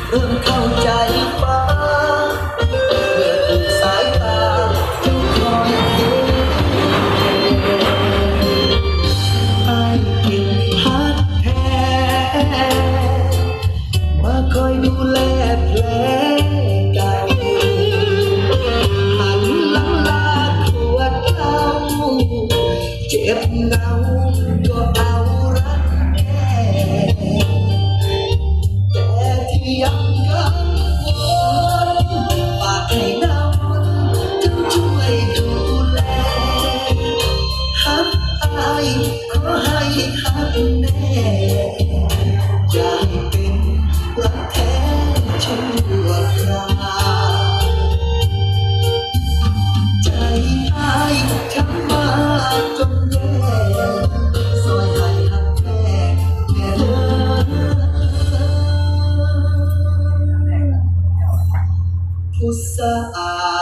เริ่มเข้าใจฟ้าเมื่อถูกสายตาเจ้าคอยเห็นไอ้กิ่งพัดแท้มาคอยดูแลแผลเก่าหันหลังลาขวดเหล้าเจ็บเหงาก็เอารักแก้แต่ที่ยังกังวลฝากให้นำเจ้าช่วยดูแลหักอายขอให้หักแน่อย่าให้เป็นรักแท้ชั่วคราวใจอายช้ำมาจนแย่ซอยให้หักแท้แน่เด้อผู้สาว